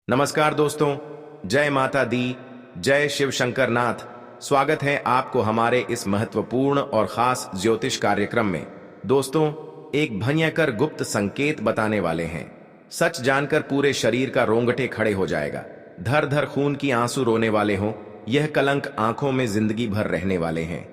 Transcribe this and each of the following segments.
नमस्कार दोस्तों, जय माता दी, जय शिव शंकर नाथ। स्वागत है आपको हमारे इस महत्वपूर्ण और खास ज्योतिष कार्यक्रम में। दोस्तों, एक भयंकर गुप्त संकेत बताने वाले हैं। सच जानकर पूरे शरीर का रोंगटे खड़े हो जाएगा। धर धर खून की आंसू रोने वाले हों, यह कलंक आंखों में जिंदगी भर रहने वाले हैं।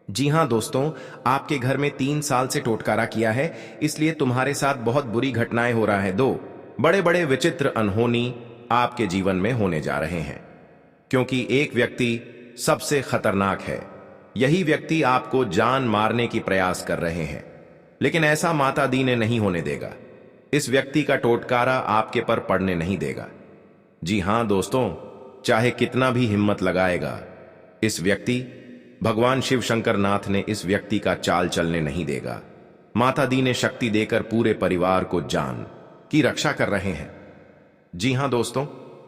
जी हां दोस्तों, आपके घर में 3 साल से टोटकारा किया है, इसलिए तुम्हारे साथ बहुत बुरी घटनाएं हो रहा है। दो बड़े बड़े विचित्र अनहोनी आपके जीवन में होने जा रहे हैं, क्योंकि एक व्यक्ति सबसे खतरनाक है। यही व्यक्ति आपको जान मारने की प्रयास कर रहे हैं, लेकिन ऐसा माता दी ने नहीं होने देगा। इस व्यक्ति का टोटकारा आपके पर पड़ने नहीं देगा। जी हां दोस्तों, चाहे कितना भी हिम्मत लगाएगा, इस व्यक्ति भगवान शिव शंकर नाथ ने इस व्यक्ति का चाल चलने नहीं देगा। माता दी ने शक्ति देकर पूरे परिवार को जान की रक्षा कर रहे हैं। जी हां दोस्तों,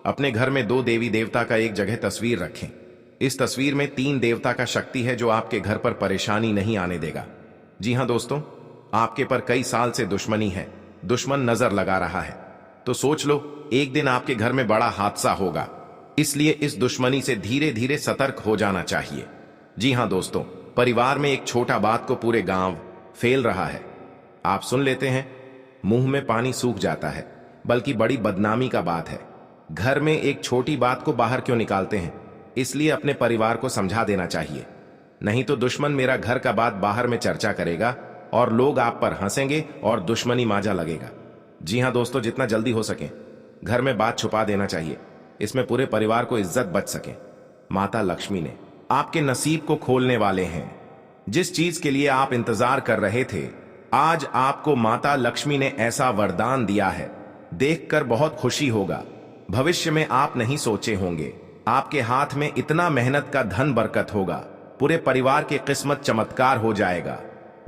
अपने घर में 2 देवी देवता का एक जगह तस्वीर रखें। इस तस्वीर में 3 देवता का शक्ति है जो आपके घर पर परेशानी नहीं आने देगा। जी हां दोस्तों, आपके पर कई साल से दुश्मनी है, दुश्मन नजर लगा रहा है। तो सोच लो, एक दिन आपके घर में बड़ा हादसा होगा, इसलिए इस दुश्मनी से धीरे धीरे सतर्क हो जाना चाहिए। जी हां दोस्तों, परिवार में एक छोटा बात को पूरे गांव फैल रहा है। आप सुन लेते हैं, मुंह में पानी सूख जाता है, बल्कि बड़ी बदनामी का बात है। घर में एक छोटी बात को बाहर क्यों निकालते हैं, इसलिए अपने परिवार को समझा देना चाहिए। नहीं तो दुश्मन मेरा घर का बात बाहर में चर्चा करेगा और लोग आप पर हंसेंगे और दुश्मनी माजा लगेगा। जी हां दोस्तों, जितना जल्दी हो सके घर में बात छुपा देना चाहिए, इसमें पूरे परिवार को इज्जत बच सके। माता लक्ष्मी ने आपके नसीब को खोलने वाले हैं। जिस चीज के लिए आप इंतजार कर रहे थे, आज आपको माता लक्ष्मी ने ऐसा वरदान दिया है, देखकर बहुत खुशी होगा। भविष्य में आप नहीं सोचे होंगे, आपके हाथ में इतना मेहनत का धन बरकत होगा, पूरे परिवार की किस्मत चमत्कार हो जाएगा।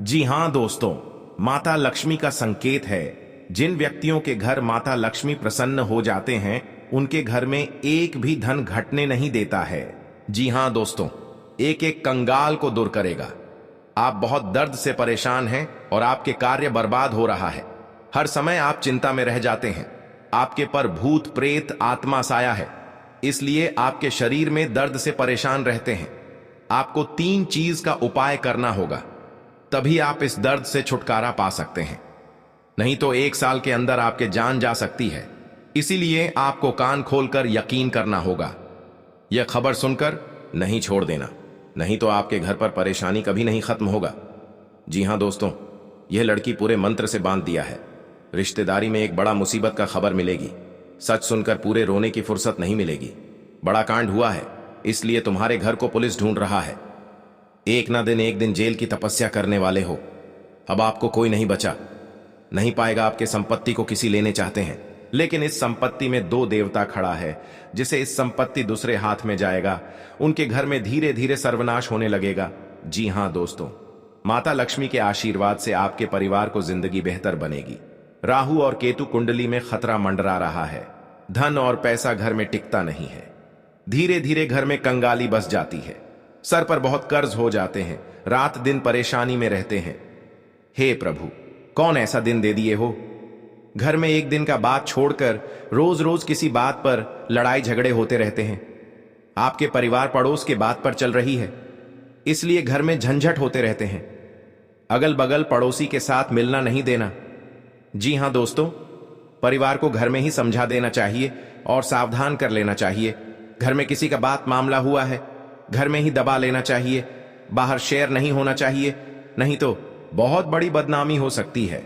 जी हां दोस्तों, माता लक्ष्मी का संकेत है। जिन व्यक्तियों के घर माता लक्ष्मी प्रसन्न हो जाते हैं, उनके घर में एक भी धन घटने नहीं देता है। जी हां दोस्तों, एक एक कंगाल को दूर करेगा। आप बहुत दर्द से परेशान हैं और आपके कार्य बर्बाद हो रहा है। हर समय आप चिंता में रह जाते हैं। आपके पर भूत प्रेत आत्मा साया है, इसलिए आपके शरीर में दर्द से परेशान रहते हैं। आपको 3 चीज का उपाय करना होगा, तभी आप इस दर्द से छुटकारा पा सकते हैं। नहीं तो 1 साल के अंदर आपके जान जा सकती है। इसीलिए आपको कान खोलकर यकीन करना होगा। यह खबर सुनकर नहीं छोड़ देना, नहीं तो आपके घर पर परेशानी कभी नहीं खत्म होगा। जी हां दोस्तों, यह लड़की पूरे मंत्र से बांध दिया है। रिश्तेदारी में एक बड़ा मुसीबत का खबर मिलेगी। सच सुनकर पूरे रोने की फुर्सत नहीं मिलेगी। बड़ा कांड हुआ है, इसलिए तुम्हारे घर को पुलिस ढूंढ रहा है। एक ना दिन एक दिन जेल की तपस्या करने वाले हो। अब आपको कोई नहीं बचा, नहीं पाएगा। आपके संपत्ति को किसी लेने चाहते हैं, लेकिन इस संपत्ति में 2 देवता खड़ा है, जिसे इस संपत्ति दूसरे हाथ में जाएगा, उनके घर में धीरे धीरे सर्वनाश होने लगेगा। जी हां दोस्तों, माता लक्ष्मी के आशीर्वाद से आपके परिवार को जिंदगी बेहतर बनेगी। राहु और केतु कुंडली में खतरा मंडरा रहा है। धन और पैसा घर में टिकता नहीं है। धीरे धीरे घर में कंगाली बस जाती है। सर पर बहुत कर्ज हो जाते हैं। रात दिन परेशानी में रहते हैं। हे प्रभु, कौन ऐसा दिन दे दिए हो? घर में एक दिन का बात छोड़कर रोज रोज किसी बात पर लड़ाई झगड़े होते रहते हैं। आपके परिवार पड़ोस के बात पर चल रही है, इसलिए घर में झंझट होते रहते हैं। अगल बगल पड़ोसी के साथ मिलना नहीं देना। जी हां दोस्तों, परिवार को घर में ही समझा देना चाहिए और सावधान कर लेना चाहिए। घर में किसी का बात मामला हुआ है, घर में ही दबा लेना चाहिए। बाहर शेयर नहीं होना चाहिए, नहीं तो बहुत बड़ी बदनामी हो सकती है।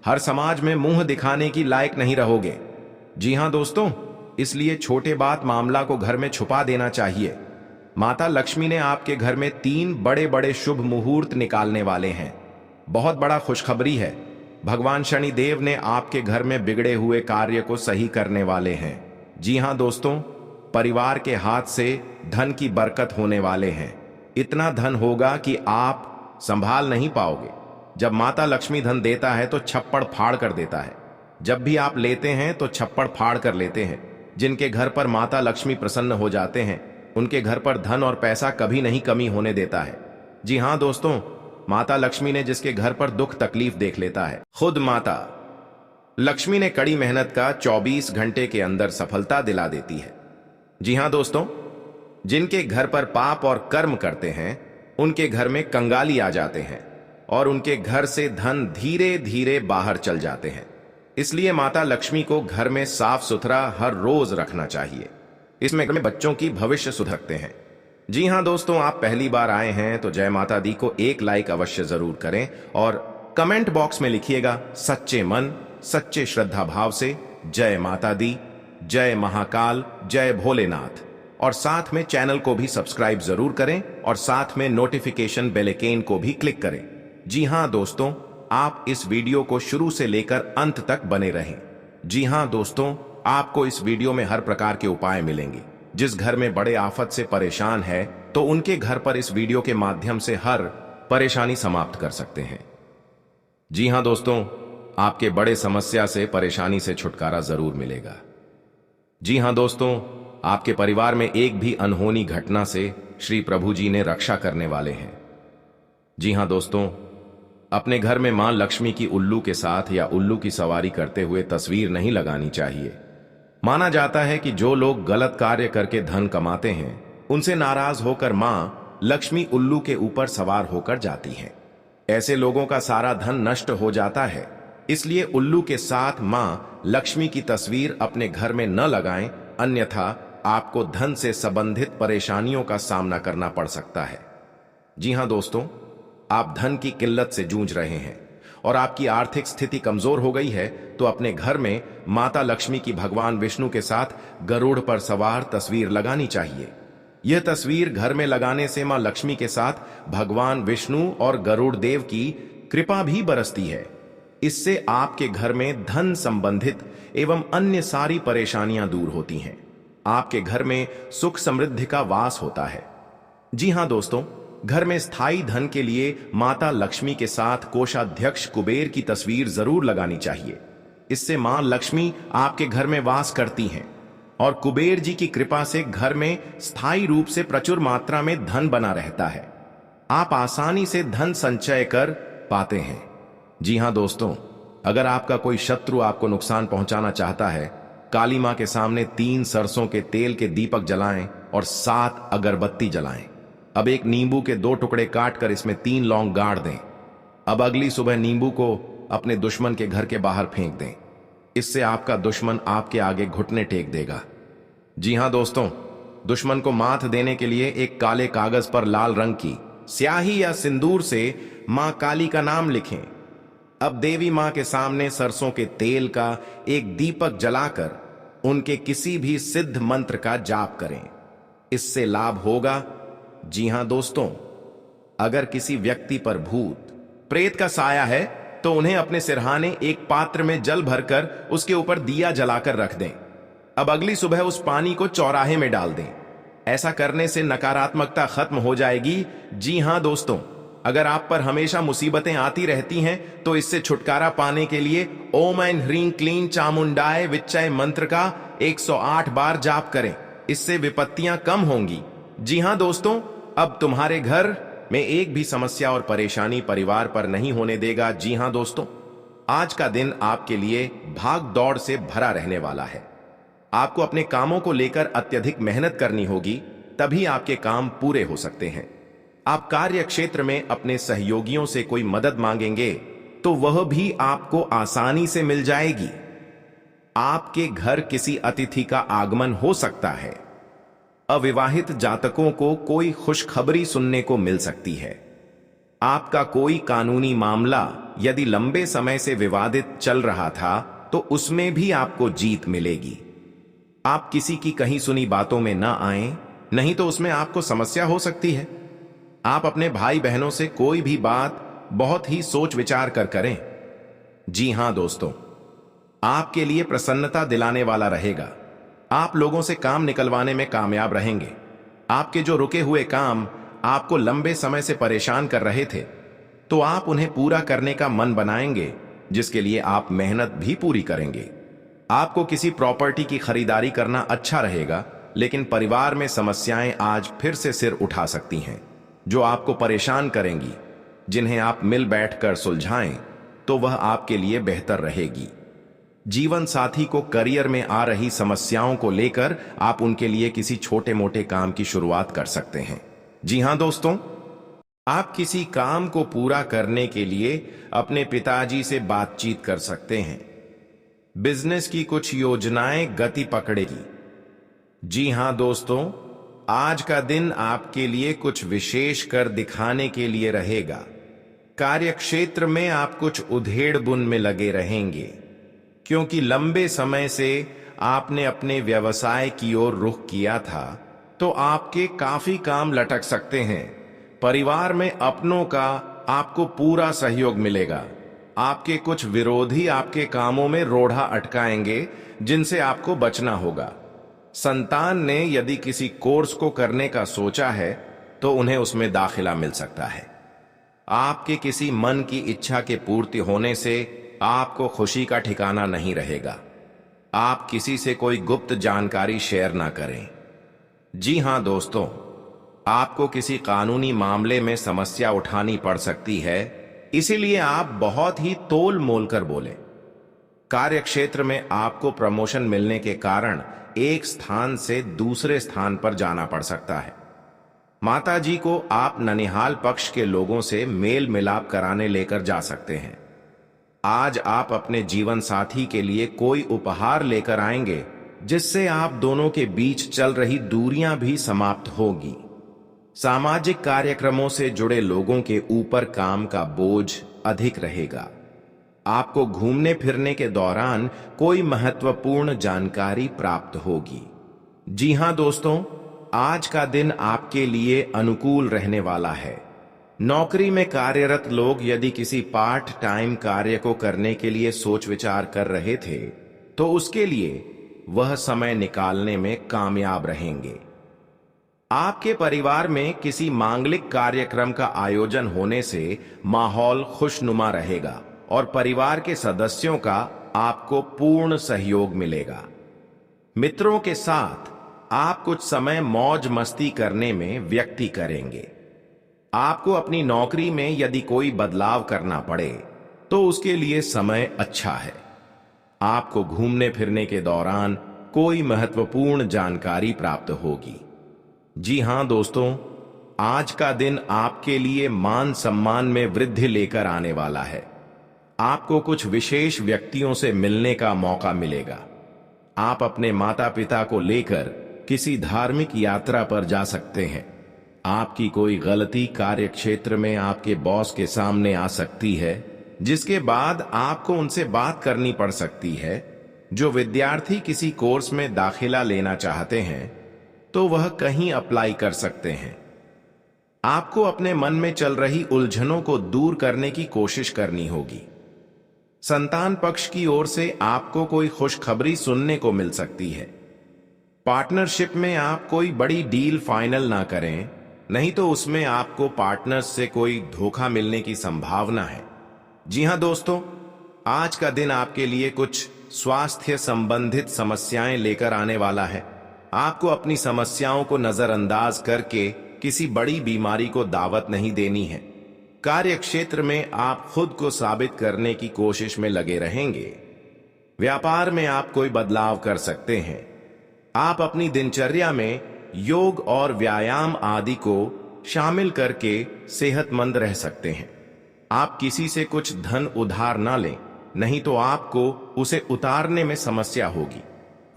हर समाज में मुंह दिखाने की लायक नहीं रहोगे। जी हां दोस्तों, इसलिए छोटे बात मामला को घर में छुपा देना चाहिए। माता लक्ष्मी ने आपके घर में 3 बड़े बड़े शुभ मुहूर्त निकालने वाले हैं। बहुत बड़ा खुशखबरी है। भगवान शनि देव ने आपके घर में बिगड़े हुए कार्य को सही करने वाले हैं। जी हां दोस्तों, परिवार के हाथ से धन की बरकत होने वाले हैं। इतना धन होगा कि आप संभाल नहीं पाओगे। जब माता लक्ष्मी धन देता है तो छप्पड़ फाड़ कर देता है। जब भी आप लेते हैं तो छप्पड़ फाड़ कर लेते हैं। जिनके घर पर माता लक्ष्मी प्रसन्न हो जाते हैं, उनके घर पर धन और पैसा कभी नहीं कमी होने देता है। जी हां दोस्तों, माता लक्ष्मी ने जिसके घर पर दुख तकलीफ देख लेता है, खुद माता लक्ष्मी ने कड़ी मेहनत का 24 घंटे के अंदर सफलता दिला देती है। जी हां दोस्तों, जिनके घर पर पाप और कर्म करते हैं उनके घर में कंगाली आ जाते हैं और उनके घर से धन धीरे धीरे बाहर चल जाते हैं। इसलिए माता लक्ष्मी को घर में साफ सुथरा हर रोज रखना चाहिए। इसमें बच्चों की भविष्य सुधरते हैं। जी हां दोस्तों, आप पहली बार आए हैं तो जय माता दी को एक लाइक अवश्य जरूर करें और कमेंट बॉक्स में लिखिएगा सच्चे मन सच्चे श्रद्धा भाव से जय माता दी, जय महाकाल, जय भोलेनाथ। और साथ में चैनल को भी सब्सक्राइब जरूर करें और साथ में नोटिफिकेशन बेल आइकन को भी क्लिक करें। जी हां दोस्तों, आप इस वीडियो को शुरू से लेकर अंत तक बने रहें। जी हां दोस्तों, आपको इस वीडियो में हर प्रकार के उपाय मिलेंगे। जिस घर में बड़े आफत से परेशान है तो उनके घर पर इस वीडियो के माध्यम से हर परेशानी समाप्त कर सकते हैं। जी हां दोस्तों, आपके बड़े समस्या से परेशानी से छुटकारा जरूर मिलेगा। जी हां दोस्तों, आपके परिवार में एक भी अनहोनी घटना से श्री प्रभु जी ने रक्षा करने वाले हैं। जी हां दोस्तों, अपने घर में मां लक्ष्मी की उल्लू के साथ या उल्लू की सवारी करते हुए तस्वीर नहीं लगानी चाहिए। माना जाता है कि जो लोग गलत कार्य करके धन कमाते हैं उनसे नाराज होकर मां लक्ष्मी उल्लू के ऊपर सवार होकर जाती हैं। ऐसे लोगों का सारा धन नष्ट हो जाता है। इसलिए उल्लू के साथ मां लक्ष्मी की तस्वीर अपने घर में न लगाएं, अन्यथा आपको धन से संबंधित परेशानियों का सामना करना पड़ सकता है। जी हां दोस्तों, आप धन की किल्लत से जूझ रहे हैं और आपकी आर्थिक स्थिति कमजोर हो गई है तो अपने घर में माता लक्ष्मी की भगवान विष्णु के साथ गरुड़ पर सवार तस्वीर लगानी चाहिए। यह तस्वीर घर में लगाने से मां लक्ष्मी के साथ भगवान विष्णु और गरुड़ देव की कृपा भी बरसती है। इससे आपके घर में धन संबंधित एवं अन्य सारी परेशानियां दूर होती हैं। आपके घर में सुख समृद्धि का वास होता है। जी हां दोस्तों, घर में स्थायी धन के लिए माता लक्ष्मी के साथ कोषाध्यक्ष कुबेर की तस्वीर जरूर लगानी चाहिए। इससे मां लक्ष्मी आपके घर में वास करती हैं और कुबेर जी की कृपा से घर में स्थायी रूप से प्रचुर मात्रा में धन बना रहता है। आप आसानी से धन संचय कर पाते हैं। जी हां दोस्तों, अगर आपका कोई शत्रु आपको नुकसान पहुंचाना चाहता है, काली मां के सामने 3 सरसों के तेल के दीपक जलाएं और 7 अगरबत्ती जलाएं। अब एक नींबू के 2 टुकड़े काटकर इसमें 3 लौंग गाड़ दें। अब अगली सुबह नींबू को अपने दुश्मन के घर के बाहर फेंक दें। इससे आपका दुश्मन आपके आगे घुटने टेक देगा। जी हां दोस्तों, दुश्मन को मात देने के लिए एक काले कागज पर लाल रंग की स्याही या सिंदूर से मां काली का नाम लिखें। अब देवी मां के सामने सरसों के तेल का एक दीपक जलाकर उनके किसी भी सिद्ध मंत्र का जाप करें। इससे लाभ होगा। जी हां दोस्तों, अगर किसी व्यक्ति पर भूत प्रेत का साया है तो उन्हें अपने सिरहाने एक पात्र में जल भरकर उसके ऊपर दिया जलाकर रख दें। अब अगली सुबह उस पानी को चौराहे में डाल दें। ऐसा करने से नकारात्मकता खत्म हो जाएगी। जी हां दोस्तों, अगर आप पर हमेशा मुसीबतें आती रहती हैं तो इससे छुटकारा पाने के लिए ओम ऐं ह्रीं क्लीं चामुंडाय विच्चय मंत्र का 108 बार जाप करें। इससे विपत्तियां कम होंगी। जी हां दोस्तों, अब तुम्हारे घर में एक भी समस्या और परेशानी परिवार पर नहीं होने देगा। जी हां दोस्तों, आज का दिन आपके लिए भाग दौड़ से भरा रहने वाला है। आपको अपने कामों को लेकर अत्यधिक मेहनत करनी होगी, तभी आपके काम पूरे हो सकते हैं। आप कार्य क्षेत्र में अपने सहयोगियों से कोई मदद मांगेंगे तो वह भी आपको आसानी से मिल जाएगी। आपके घर किसी अतिथि का आगमन हो सकता है। अविवाहित जातकों को कोई खुशखबरी सुनने को मिल सकती है। आपका कोई कानूनी मामला यदि लंबे समय से विवादित चल रहा था तो उसमें भी आपको जीत मिलेगी। आप किसी की कहीं सुनी बातों में ना आएं, नहीं तो उसमें आपको समस्या हो सकती है। आप अपने भाई बहनों से कोई भी बात बहुत ही सोच विचार कर करें। जी हां दोस्तों, आपके लिए प्रसन्नता दिलाने वाला रहेगा। आप लोगों से काम निकलवाने में कामयाब रहेंगे। आपके जो रुके हुए काम आपको लंबे समय से परेशान कर रहे थे तो आप उन्हें पूरा करने का मन बनाएंगे, जिसके लिए आप मेहनत भी पूरी करेंगे। आपको किसी प्रॉपर्टी की खरीदारी करना अच्छा रहेगा, लेकिन परिवार में समस्याएं आज फिर से सिर उठा सकती हैं जो आपको परेशान करेंगी। जिन्हें आप मिल बैठकर सुलझाएं तो वह आपके लिए बेहतर रहेगी। जीवन साथी को करियर में आ रही समस्याओं को लेकर आप उनके लिए किसी छोटे मोटे काम की शुरुआत कर सकते हैं। जी हां दोस्तों, आप किसी काम को पूरा करने के लिए अपने पिताजी से बातचीत कर सकते हैं। बिजनेस की कुछ योजनाएं गति पकड़ेगी। जी हां दोस्तों, आज का दिन आपके लिए कुछ विशेष कर दिखाने के लिए रहेगा। कार्यक्षेत्र में आप कुछ उधेड़-बुन में लगे रहेंगे, क्योंकि लंबे समय से आपने अपने व्यवसाय की ओर रुख किया था, तो आपके काफी काम लटक सकते हैं। परिवार में अपनों का आपको पूरा सहयोग मिलेगा। आपके कुछ विरोधी आपके कामों में रोड़ा अटकाएंगे, जिनसे आपको बचना होगा। संतान ने यदि किसी कोर्स को करने का सोचा है, तो उन्हें उसमें दाखिला मिल सकता है। आपके किसी मन की इच्छा के पूर्ति होने से आपको खुशी का ठिकाना नहीं रहेगा। आप किसी से कोई गुप्त जानकारी शेयर ना करें। जी हां दोस्तों, आपको किसी कानूनी मामले में समस्या उठानी पड़ सकती है, इसीलिए आप बहुत ही तोल मोल कर बोलें। कार्यक्षेत्र में आपको प्रमोशन मिलने के कारण एक स्थान से दूसरे स्थान पर जाना पड़ सकता है। माताजी को आप ननिहाल पक्ष के लोगों से मेल मिलाप कराने लेकर जा सकते हैं। आज आप अपने जीवन साथी के लिए कोई उपहार लेकर आएंगे, जिससे आप दोनों के बीच चल रही दूरियां भी समाप्त होगी। सामाजिक कार्यक्रमों से जुड़े लोगों के ऊपर काम का बोझ अधिक रहेगा। आपको घूमने फिरने के दौरान कोई महत्वपूर्ण जानकारी प्राप्त होगी। जी हां दोस्तों, आज का दिन आपके लिए अनुकूल रहने वाला है। नौकरी में कार्यरत लोग यदि किसी पार्ट टाइम कार्य को करने के लिए सोच विचार कर रहे थे, तो उसके लिए वह समय निकालने में कामयाब रहेंगे। आपके परिवार में किसी मांगलिक कार्यक्रम का आयोजन होने से माहौल खुशनुमा रहेगा और परिवार के सदस्यों का आपको पूर्ण सहयोग मिलेगा। मित्रों के साथ आप कुछ समय मौज मस्ती करने में व्यक्ति करेंगे। आपको अपनी नौकरी में यदि कोई बदलाव करना पड़े, तो उसके लिए समय अच्छा है। आपको घूमने फिरने के दौरान कोई महत्वपूर्ण जानकारी प्राप्त होगी। जी हां दोस्तों, आज का दिन आपके लिए मान सम्मान में वृद्धि लेकर आने वाला है। आपको कुछ विशेष व्यक्तियों से मिलने का मौका मिलेगा। आप अपने माता पिता को लेकर किसी धार्मिक यात्रा पर जा सकते हैं। आपकी कोई गलती कार्यक्षेत्र में आपके बॉस के सामने आ सकती है, जिसके बाद आपको उनसे बात करनी पड़ सकती है। जो विद्यार्थी किसी कोर्स में दाखिला लेना चाहते हैं, तो वह कहीं अप्लाई कर सकते हैं। आपको अपने मन में चल रही उलझनों को दूर करने की कोशिश करनी होगी। संतान पक्ष की ओर से आपको कोई खुशखबरी सुनने को मिल सकती है। पार्टनरशिप में आप कोई बड़ी डील फाइनल ना करें, नहीं तो उसमें आपको पार्टनर्स से कोई धोखा मिलने की संभावना है। जी हां दोस्तों, आज का दिन आपके लिए कुछ स्वास्थ्य संबंधित समस्याएं लेकर आने वाला है। आपको अपनी समस्याओं को नजरअंदाज करके किसी बड़ी बीमारी को दावत नहीं देनी है। कार्यक्षेत्र में आप खुद को साबित करने की कोशिश में लगे रहेंगे। व्यापार में आप कोई बदलाव कर सकते हैं। आप अपनी दिनचर्या में योग और व्यायाम आदि को शामिल करके सेहतमंद रह सकते हैं। आप किसी से कुछ धन उधार ना लें, नहीं तो आपको उसे उतारने में समस्या होगी।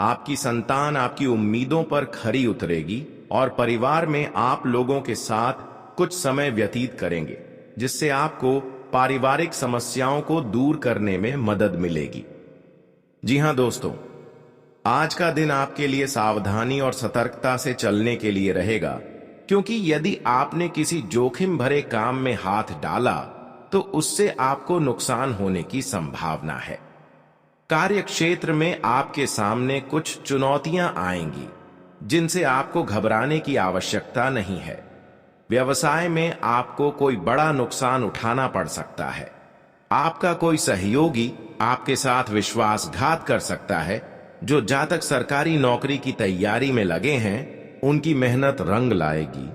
आपकी संतान आपकी उम्मीदों पर खरी उतरेगी और परिवार में आप लोगों के साथ कुछ समय व्यतीत करेंगे, जिससे आपको पारिवारिक समस्याओं को दूर करने में मदद मिलेगी। जी हां दोस्तों, आज का दिन आपके लिए सावधानी और सतर्कता से चलने के लिए रहेगा, क्योंकि यदि आपने किसी जोखिम भरे काम में हाथ डाला, तो उससे आपको नुकसान होने की संभावना है। कार्यक्षेत्र में आपके सामने कुछ चुनौतियां आएंगी, जिनसे आपको घबराने की आवश्यकता नहीं है। व्यवसाय में आपको कोई बड़ा नुकसान उठाना पड़ सकता है। आपका कोई सहयोगी आपके साथ विश्वासघात कर सकता है। जो जातक सरकारी नौकरी की तैयारी में लगे हैं, उनकी मेहनत रंग लाएगी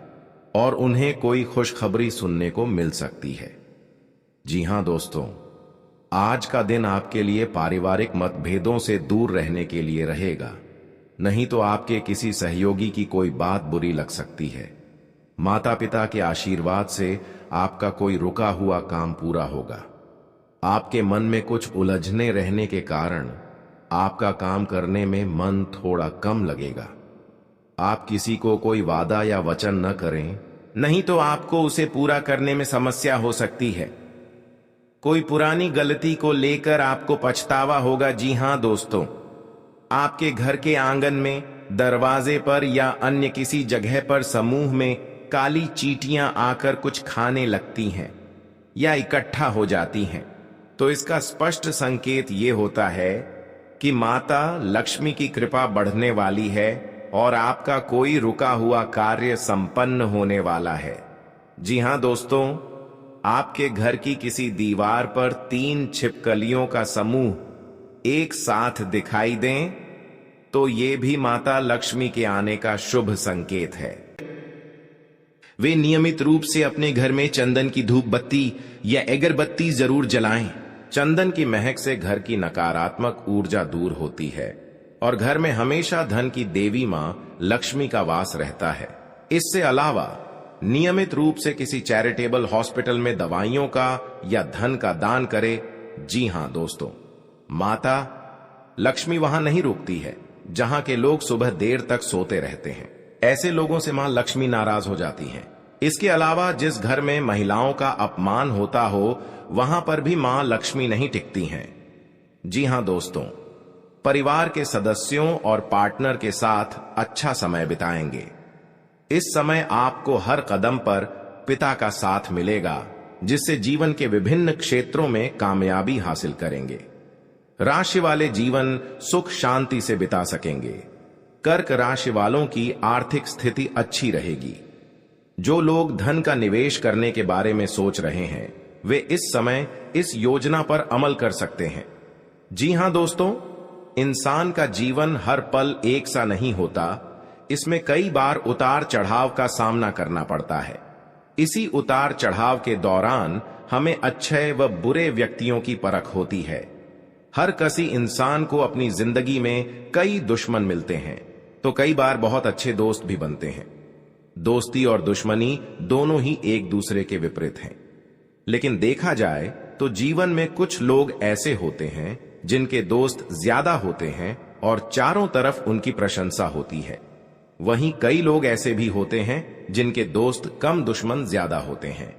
और उन्हें कोई खुशखबरी सुनने को मिल सकती है। जी हां दोस्तों, आज का दिन आपके लिए पारिवारिक मतभेदों से दूर रहने के लिए रहेगा, नहीं तो आपके किसी सहयोगी की कोई बात बुरी लग सकती है। माता पिता के आशीर्वाद से आपका कोई रुका हुआ काम पूरा होगा। आपके मन में कुछ उलझने रहने के कारण आपका काम करने में मन थोड़ा कम लगेगा। आप किसी को कोई वादा या वचन न करें, नहीं तो आपको उसे पूरा करने में समस्या हो सकती है। कोई पुरानी गलती को लेकर आपको पछतावा होगा। जी हां दोस्तों, आपके घर के आंगन में, दरवाजे पर या अन्य किसी जगह पर समूह में काली चींटियां आकर कुछ खाने लगती हैं या इकट्ठा हो जाती हैं, तो इसका स्पष्ट संकेत ये होता है कि माता लक्ष्मी की कृपा बढ़ने वाली है और आपका कोई रुका हुआ कार्य संपन्न होने वाला है। जी हां दोस्तों, आपके घर की किसी दीवार पर 3 छिपकलियों का समूह एक साथ दिखाई दें तो ये भी माता लक्ष्मी के आने का शुभ संकेत है। वे नियमित रूप से अपने घर में चंदन की धूप बत्ती या अगरबत्ती जरूर जलाएं। चंदन की महक से घर की नकारात्मक ऊर्जा दूर होती है और घर में हमेशा धन की देवी मां लक्ष्मी का वास रहता है। इससे अलावा नियमित रूप से किसी चैरिटेबल हॉस्पिटल में दवाइयों का या धन का दान करें। जी हां दोस्तों, माता लक्ष्मी वहां नहीं रुकती है जहां के लोग सुबह देर तक सोते रहते हैं। ऐसे लोगों से मां लक्ष्मी नाराज हो जाती हैं। इसके अलावा जिस घर में महिलाओं का अपमान होता हो, वहां पर भी मां लक्ष्मी नहीं टिकती हैं। जी हां दोस्तों, परिवार के सदस्यों और पार्टनर के साथ अच्छा समय बिताएंगे। इस समय आपको हर कदम पर पिता का साथ मिलेगा, जिससे जीवन के विभिन्न क्षेत्रों में कामयाबी हासिल करेंगे। राशि वाले जीवन सुख शांति से बिता सकेंगे। कर्क राशि वालों की आर्थिक स्थिति अच्छी रहेगी। जो लोग धन का निवेश करने के बारे में सोच रहे हैं, वे इस समय इस योजना पर अमल कर सकते हैं। जी हां दोस्तों, इंसान का जीवन हर पल एक सा नहीं होता। इसमें कई बार उतार चढ़ाव का सामना करना पड़ता है। इसी उतार चढ़ाव के दौरान हमें अच्छे व बुरे व्यक्तियों की परख होती है। हर किसी इंसान को अपनी जिंदगी में कई दुश्मन मिलते हैं, तो कई बार बहुत अच्छे दोस्त भी बनते हैं। दोस्ती और दुश्मनी दोनों ही एक दूसरे के विपरीत हैं। लेकिन देखा जाए तो जीवन में कुछ लोग ऐसे होते हैं जिनके दोस्त ज्यादा होते हैं और चारों तरफ उनकी प्रशंसा होती है। वहीं कई लोग ऐसे भी होते हैं जिनके दोस्त कम, दुश्मन ज्यादा होते हैं।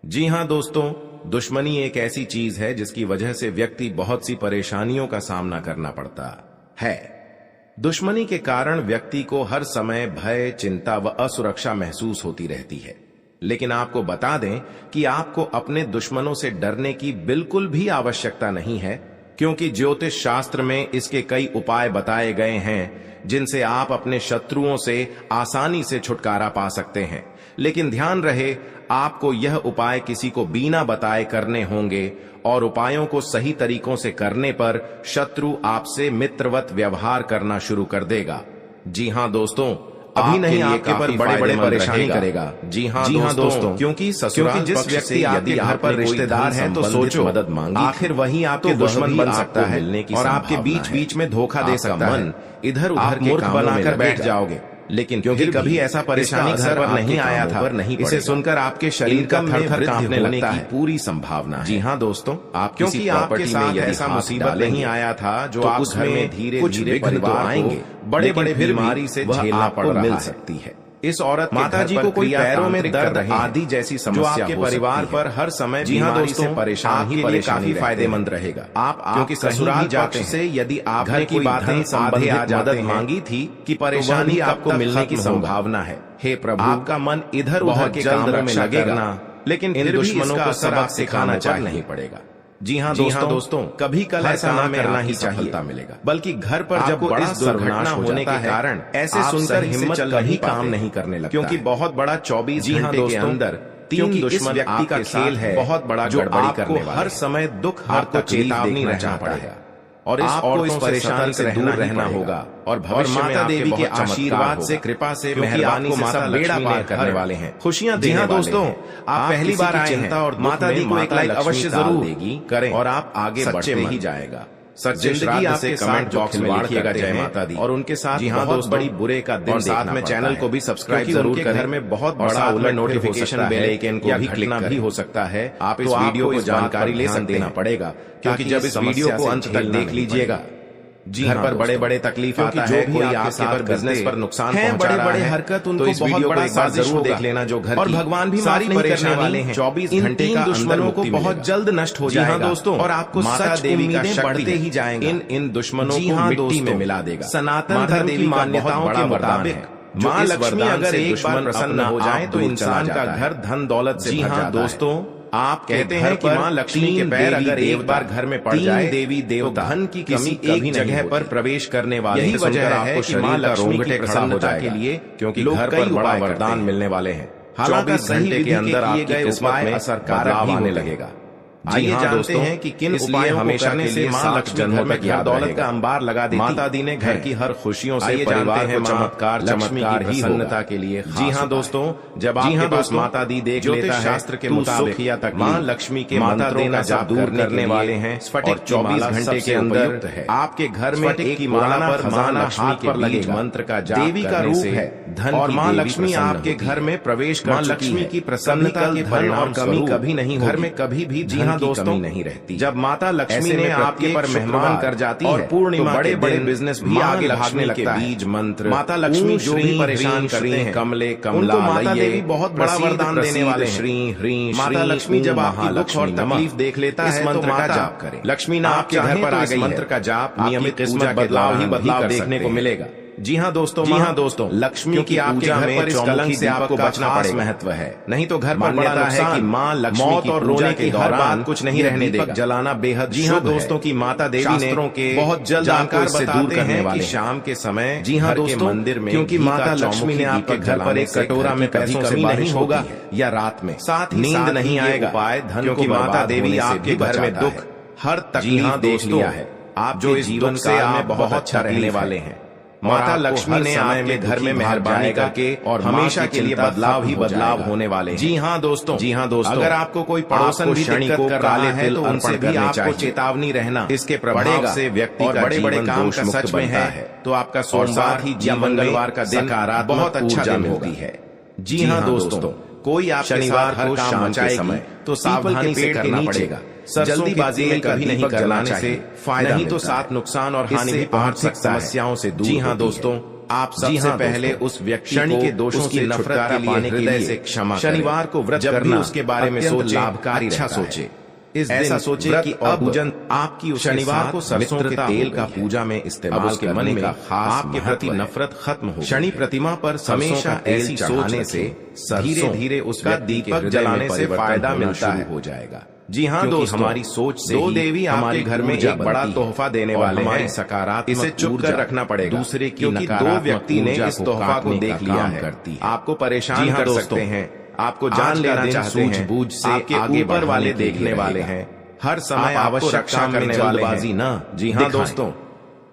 जी हां दोस्तों, दुश्मनी एक ऐसी चीज है जिसकी वजह से व्यक्ति बहुत सी परेशानियों का सामना करना पड़ता है। दुश्मनी के कारण व्यक्ति को हर समय भय, चिंता व असुरक्षा महसूस होती रहती है। लेकिन आपको बता दें कि आपको अपने दुश्मनों से डरने की बिल्कुल भी आवश्यकता नहीं है, क्योंकि ज्योतिष शास्त्र में इसके कई उपाय बताए गए हैं जिनसे आप अपने शत्रुओं से आसानी से छुटकारा पा सकते हैं। लेकिन ध्यान रहे, आपको यह उपाय किसी को बिना बताए करने होंगे और उपायों को सही तरीकों से करने पर शत्रु आपसे मित्रवत व्यवहार करना शुरू कर देगा। जी हां दोस्तों, अभी नहीं आपके पर बड़े बड़े परेशानी करेगा। जी हां दोस्तों, क्योंकि ससुराल जिस व्यक्ति यदि यहाँ पर रिश्तेदार है तो सोचो मदद मांगी, आखिर वही आपके दुश्मन बन सकता है और आपके बीच बीच में धोखा दे सकता है। इधर उधर मूर्ख बनाकर बैठ जाओगे। लेकिन क्योंकि कभी ऐसा परेशानी घर पर नहीं आया था, इसे सुनकर आपके शरीर का थर-थर कांपने लगता है। पूरी संभावना है। जी हां दोस्तों, आप क्योंकि आपके साथ ऐसा मुसीबत नहीं आया था जो आप घर में धीरे धीरे परिवार आएंगे, बड़े बड़े बीमारी से झेलना पड़ रहा है। इस औरत माता जी को कोई पैरों में दर्द आदि जैसी समस्या आपके परिवार पर हर समय जी हां दोस्तों परेशान ही लिए काफी फायदेमंद रहेगा। आप क्योंकि ससुराल जाते से यदि आप घर की बातें संबंधित मदद मांगी थी कि परेशानी आपको मिलने की संभावना है। हे प्रभु, आपका मन इधर उधर के कामों में लगेगा, लेकिन इन दुश्मनों को सबक सिखाना नहीं पड़ेगा। जी हां दोस्तों, कभी कल ऐसा ना करना ही चाहिए मिलेगा, बल्कि घर पर जब बड़ा दुर्घटना होने के कारण ऐसे सुनकर हिम्मत कहीं काम नहीं करने लगता, क्योंकि बहुत बड़ा 24 घंटे के अंदर 3 दुश्मन आपका खेल है, बहुत बड़ा जो आपको हर समय दुख आपको चेतावनी रहना पड़ेगा। और आपको इस परेशानी से दूर रहना होगा और भविष्य में माता देवी के आशीर्वाद से, कृपा से, मेहरबानी से माता बेड़ा पार करने वाले हैं, खुशियां देने वाले हैं। दोस्तों, आप पहली बार आए हैं और माता दी को एक लाइक अवश्य जरूर देगी करें और आप आगे बढ़ते ही जाएगा। जिंदगी आपके कमेंट बॉक्स में लिखिएगा जय माता दी और उनके साथ बहुत बड़ी बुरे का दिन, साथ में चैनल को भी सब्सक्राइब जरूर करें। घर में बहुत बड़ा उलट नोटिफिकेशन बेल आइकन को भी क्लिक भी हो सकता है। आप इस वीडियो को जानकारी ले देना पड़ेगा, क्योंकि जब इस वीडियो को अंत तक देख लीजिएगा, घर पर बड़े बड़े तकलीफ आता है, कोई आपके पर बिजनेस पर नुकसान पहुंचा रहा है, बड़े हरकत उनको इस वीडियो को एक बार जरूर देख लेना जो घर और भगवान भी माफ नहीं करने वाले हैं। 24 घंटे का दुश्मनों को बहुत जल्द नष्ट हो जाएगा दोस्तों, और आपको माता देवी का बढ़ते ही जाएंगे, इन दुश्मनों को मिट्टी में मिला देगा। सनातन धर्म की मान्यताओं के मुताबिक माँ लक्ष्मी अगर एक बार प्रसन्न हो जाए तो इंसान का घर धन दौलत से भर जाता है। दोस्तों, आप कहते हैं कि माँ लक्ष्मी के पैर अगर एक बार घर में पड़ जाए, देवी देवता धन की कमी एक जगह पर प्रवेश करने वाले। यही वजह है कि माँ लक्ष्मी की प्रसन्नता के लिए, क्योंकि घर पर बड़ा वरदान मिलने वाले हैं। हालांकि 24 घंटे के अंदर आपके उपाय में असरकारक आने लगेगा। आइए जानते हैं कि किन उपायों हमेशा करने से माँ लक्ष्मी घर में दौलत का अंबार लगा देती। माता दी ने घर की हर खुशियों से परिवार को चमत्कार चमत्कार ही प्रसन्नता के लिए। जी हाँ दोस्तों, जब आपके पास माता दी देख लेता है, शास्त्र के मुताबिक माँ लक्ष्मी के माता देना जाप दूर करने वाले हैं और 24 घंटे के अंदर आपके घर में एक माला पर माँ लक्ष्मी के बीज मंत्र का जाप देवी का रूप है धन और माँ लक्ष्मी आपके घर में प्रवेश कर लक्ष्मी की प्रसन्नता के परिणाम कमी कभी नहीं, घर में कभी भी दोस्तों नहीं रहती। जब माता लक्ष्मी ने आपके पर मेहमान कर जाती है, पूर्णिमा बड़े बड़े बिजनेस भी आगे भागने लगता है। बीज मंत्र माता लक्ष्मी जो भी परेशान करते हैं, कमले कमला माता देवी बहुत बड़ा वरदान देने वाले। श्री ह्री माता लक्ष्मी जब आपकी दुख और तकलीफ देख लेता है, मंत्र का जाप करें। लक्ष्मी ना आपके घर पर आ गई, मंत्र का जाप नियमित किस्मत बदलाव ही बदलाव देखने को मिलेगा। जी हाँ दोस्तों, लक्ष्मी की आपके घर पर इस कलंक से आपको बचना पड़ेगा। महत्व है, नहीं तो घर पर बड़ा है कि माँ लक्ष्मी मौत और रोने के दौरान कुछ नहीं रहने देगा, जलाना बेहद। जी हाँ दोस्तों, की माता देवी ने बहुत जल्द जानकार से दूर करने वाले शाम के समय। जी हाँ दोस्तों, मंदिर में, क्योंकि माता लक्ष्मी ने आपके घर पर एक कटोरा में पैसों से नहीं होगा या रात में साथ नींद नहीं आएगा उपाय धन, क्योंकि माता देवी आपके घर में दुख हर तकलीफ देख लिया है। आप जो इस जीवन से आप बहुत अच्छा रहने वाले हैं, माता लक्ष्मी ने आपके घर में मेहरबानी करके और हमेशा के लिए बदलाव ही बदलाव होने वाले। जी हाँ दोस्तों, अगर आपको कोई पड़ोसन भी दिक्कत कर रहा है तो उनसे भी आपको चेतावनी रहना। इसके प्रभाव से व्यक्ति का बड़े बड़े काम का सच में है तो आपका सोमवार ही या मंगलवार का दिन बहुत अच्छा दिन होती है। जी हाँ दोस्तों, कोई आप शनिवार हर काम के समय तो सावधानी से करना पड़ेगा। जल्दीबाजी में कभी नहीं करना चाहिए, फायदा नहीं तो साथ नुकसान और हानि भी पहुंच सकता है। समस्याओं से दूर। जी हाँ दोस्तों, आप सबसे पहले उस व्यक्ति शनि के दोषों की नफरत के लिए हृदय से क्षमा करें। शनिवार को व्रत करना उसके बारे में सोचे, लाभकारी अच्छा सोचे। ऐसा सोचे कि अब पूजन आपकी शनिवार को सरसों के तेल का पूजा में इस्तेमाल के मन में आपके प्रति नफरत खत्म हो। शनि प्रतिमा पर हमेशा ऐसी चढ़ाने से धीरे धीरे उसका दीपक जलाने से फायदा मिलता हो जाएगा। जी हाँ दोस्तों, हमारी सोच से दो देवी हमारे घर में एक बड़ा तोहफा देने वाले हैं। सकारात्मक इसे चुप कर रखना पड़ेगा दूसरे की, क्योंकि दो व्यक्ति ने इस तोहफा को देख लिया है, आपको परेशान कर सकते हैं, आपको जान लेना चाहते हैं, सूझबूझ से आपके ऊपर वाले देखने वाले हैं, हर समय आवश्यक रक्षा करने वाले हैं ना। जी हाँ दोस्तों,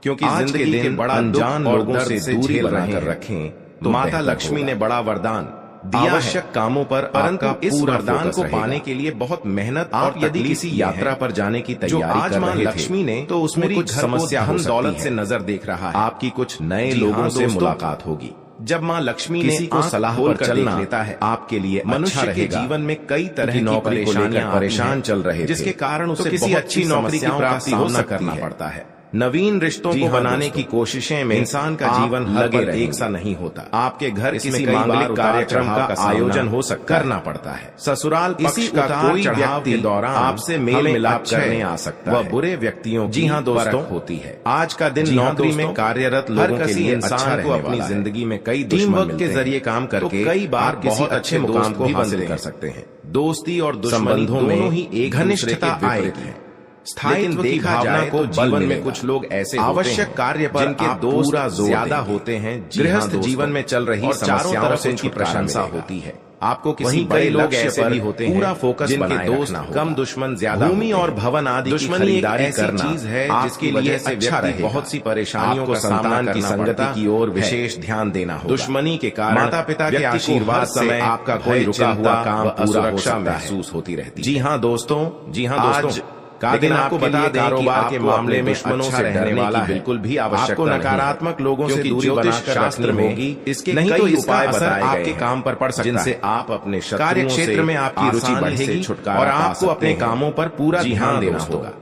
क्योंकि जिंदगी के बड़ा अनजान लोगों से दूरी बनाकर रखें तो माता लक्ष्मी ने बड़ा वरदान दिया आवश्यक कामों पर, परंतु इस वरदान को पाने के लिए बहुत मेहनत और यदि किसी यात्रा पर जाने की तैयारी कर रहे थे लक्ष्मी ने तो उसमें कुछ समस्या धन दौलत से नजर देख रहा है। आपकी कुछ नए लोगों से मुलाकात होगी। जब माँ लक्ष्मी किसी को सलाह पर चलना लेता है आपके लिए मनुष्य के जीवन में कई तरह की नौकरी को लेकर परेशान चल रहे, जिसके कारण उसे किसी अच्छी नौकरी की प्राप्ति हो करना पड़ता है। नवीन रिश्तों को बनाने की कोशिशें में इंसान का जीवन लगे एक सा नहीं होता। आपके घर किसी मांगलिक कार्यक्रम का आयोजन हो सकता करना पड़ता है। ससुराल इसी का कोई व्यक्ति के दौरान आपसे मेल मिलाप करने आ सकता है। वह बुरे व्यक्तियों जी हाँ दोस्तों होती है। आज का दिन नौकरी में कार्यरत लोगों के लिए इंसान को अपनी जिंदगी में कई टीम वर्क के जरिए काम करके कई बार बहुत अच्छे मुकाम को हासिल कर सकते हैं। दोस्ती और संबंधों में ही एक घनिष्ठता आएगी। स्थायित्व की भावना को जीवन में कुछ लोग ऐसे आवश्यक कार्य पर जिनके दोस्त ज्यादा होते हैं। गृहस्थ जीवन में चल रही समस्याओं से उनकी प्रशंसा होती है। आपको किसी बड़े लक्ष्य पर होते हैं पूरा फोकस जिनके दोस्त कम दुश्मन ज्यादा भूमि और भवन आदि की खरीदारी करना चीज है जिसके लिए से अच्छा रहे बहुत सी परेशानियों का संतान की संगति की ओर विशेष ध्यान देना होगा। दुश्मनी के कारण माता पिता के आशीर्वाद समय आपका कोई रुका हुआ काम असुरक्षा महसूस होती रहती। जी हाँ दोस्तों, जी हाँ दोस्तों, लेकिन आपको बता दें कारोबार के मामले में दुश्मनों से डरने वाला बिल्कुल भी आवश्यकता आपको नकारात्मक लोगों से दूरी बनाकर शास्त्र में होगी। इसके नहीं तो उपाय बताए आपके काम पर पड़ सकता है जिनसे आप अपने कार्य क्षेत्र में आपकी रुचि बढ़ेगी और आपको अपने कामों पर पूरा ध्यान देना होगा।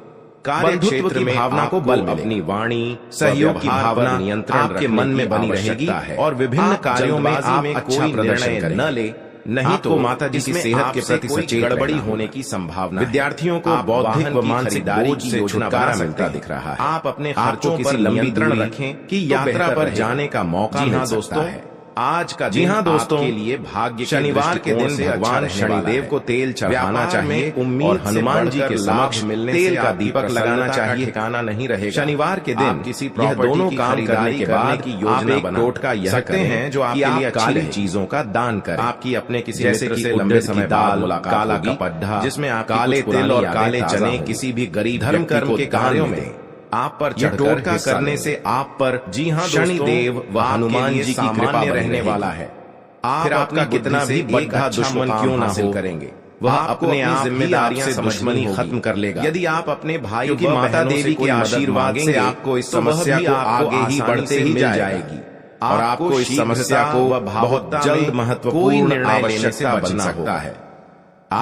कार्य क्षेत्र में भावना को बल, अपनी वाणी, सहयोग की भावना नियंत्रण आपके मन में बनी रहेगी और विभिन्न कार्यों में आप अच्छा प्रदर्शन न ले, नहीं तो माता जी की सेहत के प्रति सचेत गड़बड़ी होने की संभावना। विद्यार्थियों को बौद्धिक व मानसिक बोझ से छुटकारा मिलता दिख रहा है। आप अपने खर्चों पर नियंत्रण रखें कि यात्रा पर जाने का मौका मिल सकता है। आज का जी हाँ दोस्तों, के लिए भाग्य शनिवार के दिन भगवान शनिदेव को तेल चढ़ाना चाहिए और हनुमान जी के समक्ष मिलने तेल का दीपक लगाना चाहिए। ठिकाना नहीं रहेगा। शनिवार के दिन किसी दोनों काम करने के बाद की योजना टोटका यह सकते हैं जो आपके लिए काली चीजों का दान करें। आपकी अपने किसी जैसे कि लंबे समय बाद मुलाकात, काला कपड्ढा जिसमें आप काले तिल और काले चने किसी भी गरीब धर्म कर्म के कार्यों में आप पर टोटका करने से आप पर जी हाँ शनिदेव व हनुमान जी की कृपा रहने वाला है। फिर आपका कितना भी बड़ा दुश्मन क्यों ना हो करेंगे, वह अपने आप जिम्मेदारियां से दुश्मनी खत्म कर लेगा। यदि आप अपने भाई की माता देवी के आशीर्वाद से आपको इस समस्या को आगे ही बढ़ते ही जाएगी और आपको इस समस्या को बहुत जल्द महत्वपूर्ण आवश्यकता बन सकता है।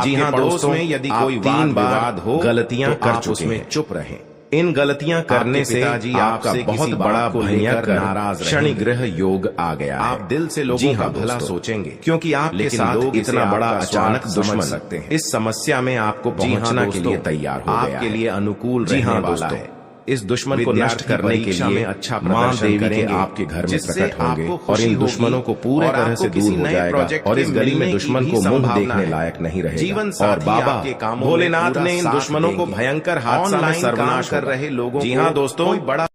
जी हाँ दोस्तों, यदि कोई विवाद हो, गलतियां कर चुके हैं, चुप रहें। इन गलतियां करने से आपका बहुत बड़ा भयंकर नाराज शनि ग्रह योग आ गया। आप दिल से लोगों का भला सोचेंगे क्योंकि आपके साथ इतना बड़ा अचानक दुश्मन सकते हैं। इस समस्या में आपको पहुंचना के लिए तैयार हो गया, आपके लिए अनुकूल रहने वाला है। इस दुश्मन को नष्ट करने के लिए अच्छा मां देवी के आपके घर में प्रकट होंगे और इन दुश्मनों को पूरी तरह से दूर हो जाएगा और इस गली में दुश्मन को मुंह देखने लायक नहीं रहेगा। और बाबा भोलेनाथ ने इन दुश्मनों को भयंकर हादसा में सर्वनाश कर रहे लोगों, जी हाँ दोस्तों, बड़ा